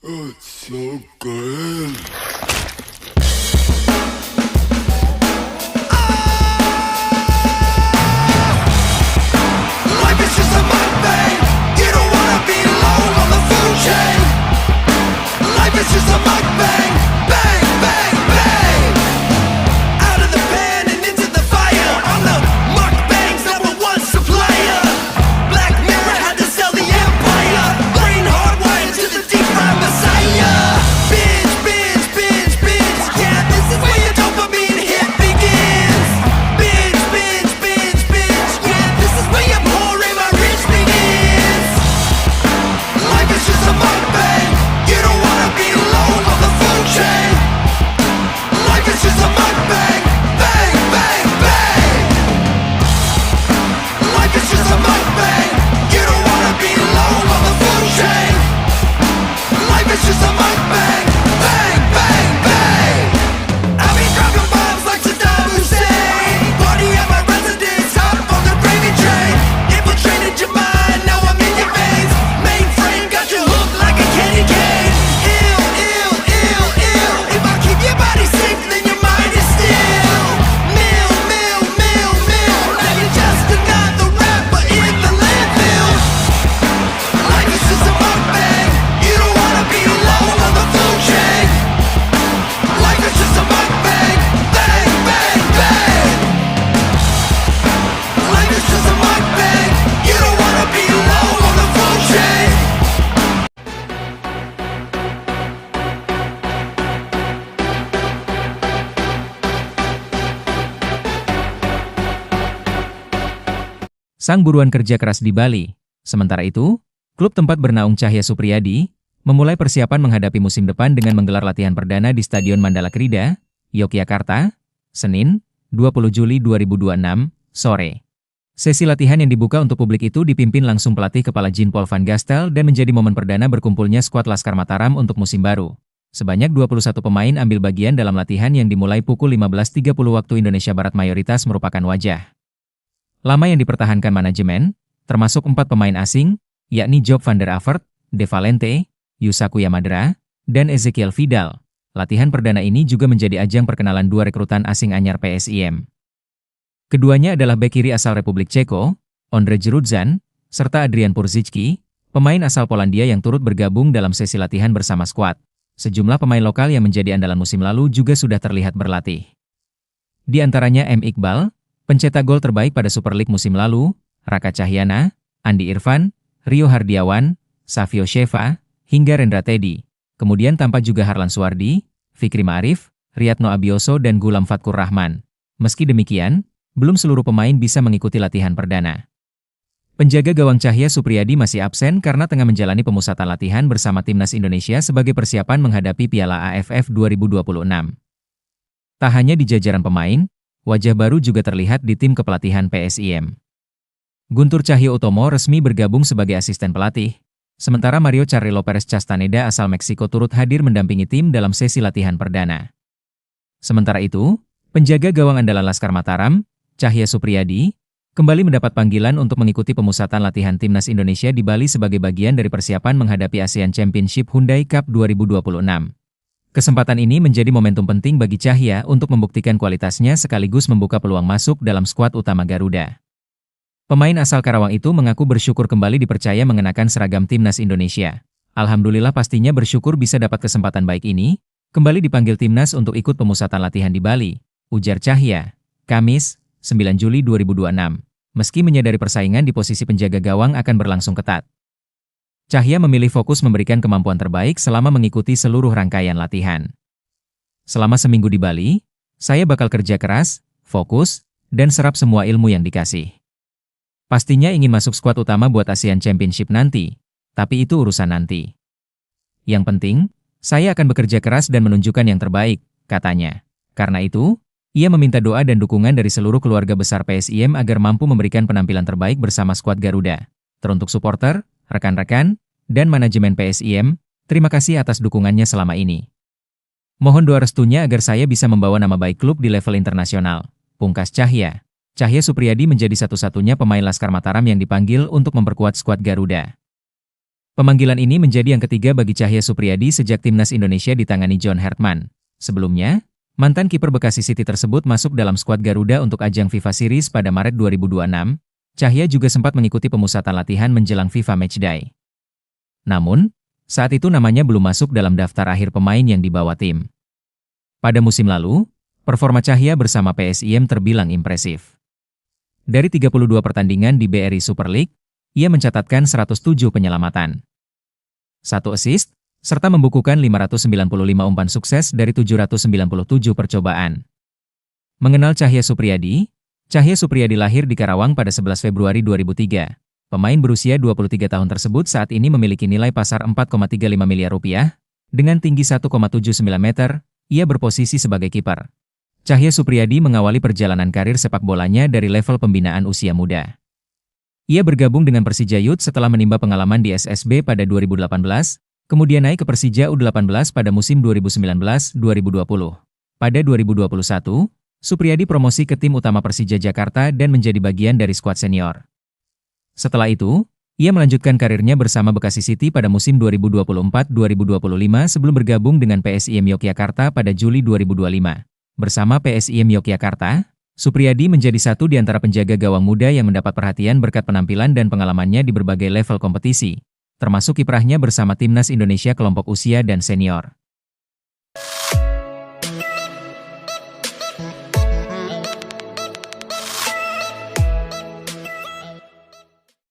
Oh, it's so good. Life is just a mukbang. You don't wanna be low on the food chain. Life is just a mukbang. Bang, bang, bang. Out of the pan and into the fire. I'm the mukbang's #1 supplier. Black Mirror had to sell the empire. Brain hardwired to the deep fried messiah. Binge, binge, binge, binge. Yeah, this is where your dopamine hit begins. Binge, binge, binge, binge. Yeah, this is where your pouring my rich begins. Life is just a mukbang. You don't wanna be low on the food chain. Life is just a mukbang. Bang, bang, bang. Life is just a mukbang. You don't wanna be low on the food chain. Life is just a mukbang. Bang, bang, bang. I'll be dropping bombs like Saddam Hussein. Party at my residence, hop on the gravy train. Infiltrated your mind, now I'm in your veins. Mainframe got you hooked like a candy cane. Ill, ill, ill, ill. If I keep your body safe, then your mind is still. Mill, mill, mill, mill. Now you're just another rapper in the landfill. Life is just a mukbang. You don't wanna be low on the food chain. Life is just a mukbang. Bang, bang, bang. Life is just a mukbang. You don't wanna be low on the food chain. Sang buruan kerja keras di Bali. Sementara itu, klub tempat bernaung Cahya Supriyadi memulai persiapan menghadapi musim depan dengan menggelar latihan perdana di Stadion Mandala Krida, Yogyakarta, Senin, 20 Juli 2026, sore. Sesi latihan yang dibuka untuk publik itu dipimpin langsung pelatih kepala Jean-Paul Van Gastel dan menjadi momen perdana berkumpulnya skuad Laskar Mataram untuk musim baru. Sebanyak 21 pemain ambil bagian dalam latihan yang dimulai pukul 15.30 waktu Indonesia Barat, mayoritas merupakan wajah lama yang dipertahankan manajemen, termasuk 4 pemain asing, yakni Job van der Avert, De Valente, Yusaku Yamadera, dan Ezekiel Vidal. Latihan perdana ini juga menjadi ajang perkenalan 2 rekrutan asing anyar PSIM. Keduanya adalah bek kiri asal Republik Ceko, Ondrej Rudzan, serta Adrian Purzicki, pemain asal Polandia yang turut bergabung dalam sesi latihan bersama skuad. Sejumlah pemain lokal yang menjadi andalan musim lalu juga sudah terlihat berlatih. Di antaranya M. Iqbal, pencetak gol terbaik pada Super League musim lalu, Raka Cahyana, Andi Irfan, Rio Hardiawan, Savio Sheva, hingga Rendra Teddy. Kemudian tampak juga Harlan Suwardi, Fikri Ma'arif, Riyadno Abioso dan Gulam Fatkur Rahman. Meski demikian, belum seluruh pemain bisa mengikuti latihan perdana. Penjaga gawang Cahya Supriyadi masih absen karena tengah menjalani pemusatan latihan bersama Timnas Indonesia sebagai persiapan menghadapi Piala AFF 2026. Tak hanya di jajaran pemain, wajah baru juga terlihat di tim kepelatihan PSIM. Guntur Cahyoutomo resmi bergabung sebagai asisten pelatih, sementara Mario Carrillo Perez Castaneda asal Meksiko turut hadir mendampingi tim dalam sesi latihan perdana. Sementara itu, penjaga gawang andalan Laskar Mataram, Cahya Supriyadi, kembali mendapat panggilan untuk mengikuti pemusatan latihan Timnas Indonesia di Bali sebagai bagian dari persiapan menghadapi Asian Championship Hyundai Cup 2026. Kesempatan ini menjadi momentum penting bagi Cahya untuk membuktikan kualitasnya sekaligus membuka peluang masuk dalam skuad utama Garuda. Pemain asal Karawang itu mengaku bersyukur kembali dipercaya mengenakan seragam Timnas Indonesia. Alhamdulillah, pastinya bersyukur bisa dapat kesempatan baik ini, kembali dipanggil Timnas untuk ikut pemusatan latihan di Bali, ujar Cahya, Kamis, 9 Juli 2026. Meski menyadari persaingan di posisi penjaga gawang akan berlangsung ketat, Cahya memilih fokus memberikan kemampuan terbaik selama mengikuti seluruh rangkaian latihan. Selama seminggu di Bali, saya bakal kerja keras, fokus, dan serap semua ilmu yang dikasih. Pastinya ingin masuk skuad utama buat Asian Championship nanti, tapi itu urusan nanti. Yang penting, saya akan bekerja keras dan menunjukkan yang terbaik, katanya. Karena itu, ia meminta doa dan dukungan dari seluruh keluarga besar PSIM agar mampu memberikan penampilan terbaik bersama skuad Garuda. Teruntuk supporter, rekan-rekan, dan manajemen PSIM, terima kasih atas dukungannya selama ini. Mohon doa restunya agar saya bisa membawa nama baik klub di level internasional, pungkas Cahya. Cahya Supriyadi menjadi satu-satunya pemain Laskar Mataram yang dipanggil untuk memperkuat skuad Garuda. Pemanggilan ini menjadi yang ketiga bagi Cahya Supriyadi sejak timnas Indonesia ditangani John Hertman. Sebelumnya, mantan kiper Bekasi City tersebut masuk dalam skuad Garuda untuk ajang FIFA Series pada Maret 2026. Cahya juga sempat mengikuti pemusatan latihan menjelang FIFA Matchday. Namun, saat itu namanya belum masuk dalam daftar akhir pemain yang dibawa tim. Pada musim lalu, performa Cahya bersama PSIM terbilang impresif. Dari 32 pertandingan di BRI Super League, ia mencatatkan 107 penyelamatan, 1 assist, serta membukukan 595 umpan sukses dari 797 percobaan. Mengenal Cahya Supriyadi lahir di Karawang pada 11 Februari 2003. Pemain berusia 23 tahun tersebut saat ini memiliki nilai pasar 4,35 miliar rupiah. Dengan tinggi 1,79 meter, ia berposisi sebagai kiper. Cahya Supriyadi mengawali perjalanan karir sepak bolanya dari level pembinaan usia muda. Ia bergabung dengan Persija Youth setelah menimba pengalaman di SSB pada 2018, kemudian naik ke Persija U18 pada musim 2019-2020. Pada 2021, Supriyadi promosi ke tim utama Persija Jakarta dan menjadi bagian dari skuad senior. Setelah itu, ia melanjutkan karirnya bersama Bekasi City pada musim 2024-2025 sebelum bergabung dengan PSIM Yogyakarta pada Juli 2025. Bersama PSIM Yogyakarta, Supriyadi menjadi satu di antara penjaga gawang muda yang mendapat perhatian berkat penampilan dan pengalamannya di berbagai level kompetisi, termasuk kiprahnya bersama timnas Indonesia kelompok usia dan senior.